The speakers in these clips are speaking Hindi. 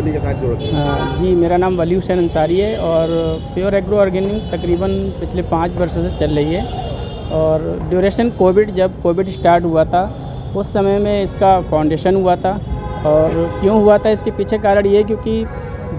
कंपनी के साथ जुड़ गए? जी, मेरा नाम वली हुसैन अंसारी है और प्योर एग्रो ऑर्गेनिक तकरीबन पिछले 5 वर्षों से चल रही है। और ड्यूरेशन जब कोविड स्टार्ट हुआ था उस समय में इसका फाउंडेशन हुआ था। और क्यों हुआ था इसके पीछे कारण ये क्योंकि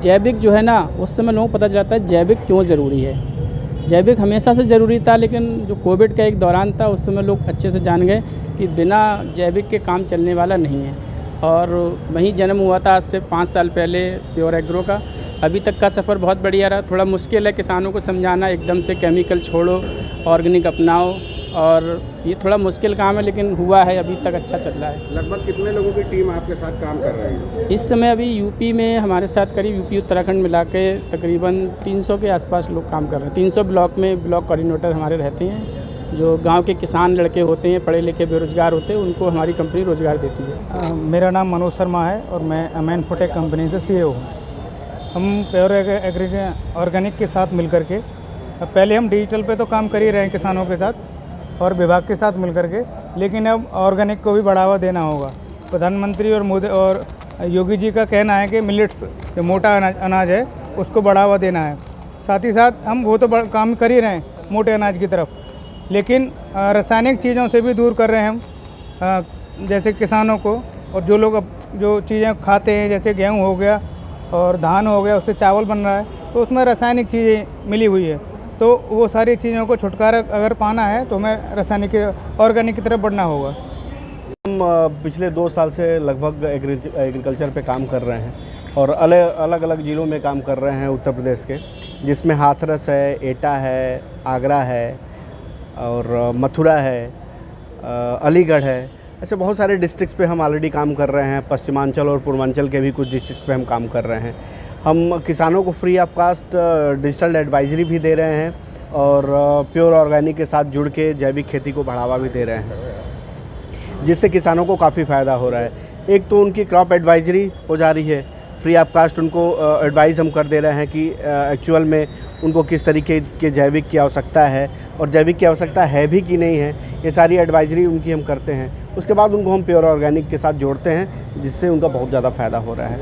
जैविक जो है ना, उस समय लोगों को पता चलता है जैविक क्यों ज़रूरी है। जैविक हमेशा से ज़रूरी था, लेकिन जो कोविड का एक दौरान था उस समय लोग अच्छे से जान गए कि बिना जैविक के काम चलने वाला नहीं है। और वहीं जन्म हुआ था आज से 5 साल पहले प्योर एग्रो का। अभी तक का सफ़र बहुत बढ़िया रहा। थोड़ा मुश्किल है किसानों को समझाना, एकदम से केमिकल छोड़ो, ऑर्गेनिक अपनाओ, और ये थोड़ा मुश्किल काम है, लेकिन हुआ है, अभी तक अच्छा चल रहा है। लगभग कितने लोगों की टीम आपके साथ काम कर रही है? इस समय अभी यूपी में हमारे साथ करीब यूपी उत्तराखंड मिला के तकरीबन 300 के आसपास लोग काम कर रहे हैं। 300 ब्लॉक में ब्लॉक कोऑर्डिनेटर हमारे रहते हैं। जो गांव के किसान लड़के होते हैं, पढ़े लिखे बेरोजगार होते हैं, उनको हमारी कंपनी रोज़गार देती है। मेरा नाम मनोज शर्मा है और मैं अमैन फोटेक कंपनी से CEO हूँ। हम प्योर एग्री ऑर्गेनिक के साथ मिलकर के पहले हम डिजिटल पे तो काम कर ही रहे हैं किसानों के साथ और विभाग के साथ मिलकर के, लेकिन अब ऑर्गेनिक को भी बढ़ावा देना होगा। प्रधानमंत्री और मोदी और योगी जी का कहना है कि मिलेट्स जो मोटा अनाज है उसको बढ़ावा देना है। साथ ही साथ हम वो तो काम कर ही रहे हैं मोटे अनाज की तरफ, लेकिन रासायनिक चीज़ों से भी दूर कर रहे हैं हम, जैसे किसानों को। और जो लोग अब जो चीज़ें खाते हैं, जैसे गेहूँ हो गया और धान हो गया, उससे चावल बन रहा है, तो उसमें रासायनिक चीज़ें मिली हुई है। तो वो सारी चीज़ों को छुटकारा अगर पाना है तो हमें रासायनिक ऑर्गेनिक की तरफ बढ़ना होगा। हम पिछले 2 साल से लगभग एग्रीकल्चर पे काम कर रहे हैं और अलग अलग ज़िलों में काम कर रहे हैं उत्तर प्रदेश के, जिसमें हाथरस है, एटा है, आगरा है और मथुरा है, अलीगढ़ है। ऐसे बहुत सारे डिस्ट्रिक्ट्स पे हम ऑलरेडी काम कर रहे हैं। पश्चिमांचल और पूर्वांचल के भी कुछ डिस्ट्रिक्ट पे हम काम कर रहे हैं। हम किसानों को free of cost digital advisory भी दे रहे हैं और प्योर ऑर्गेनिक के साथ जुड़ के जैविक खेती को बढ़ावा भी दे रहे हैं, जिससे किसानों को काफ़ी फ़ायदा हो रहा है। एक तो उनकी क्रॉप एडवाइजरी हो जा रही है, फ्री ऑफ कास्ट उनको एडवाइस हम कर दे रहे हैं कि एक्चुअल में उनको किस तरीके के जैविक की आवश्यकता है और जैविक की आवश्यकता है भी कि नहीं है, ये सारी एडवाइजरी उनकी हम करते हैं। उसके बाद उनको हम प्योर ऑर्गेनिक के साथ जोड़ते हैं, जिससे उनका बहुत ज़्यादा फ़ायदा हो रहा है।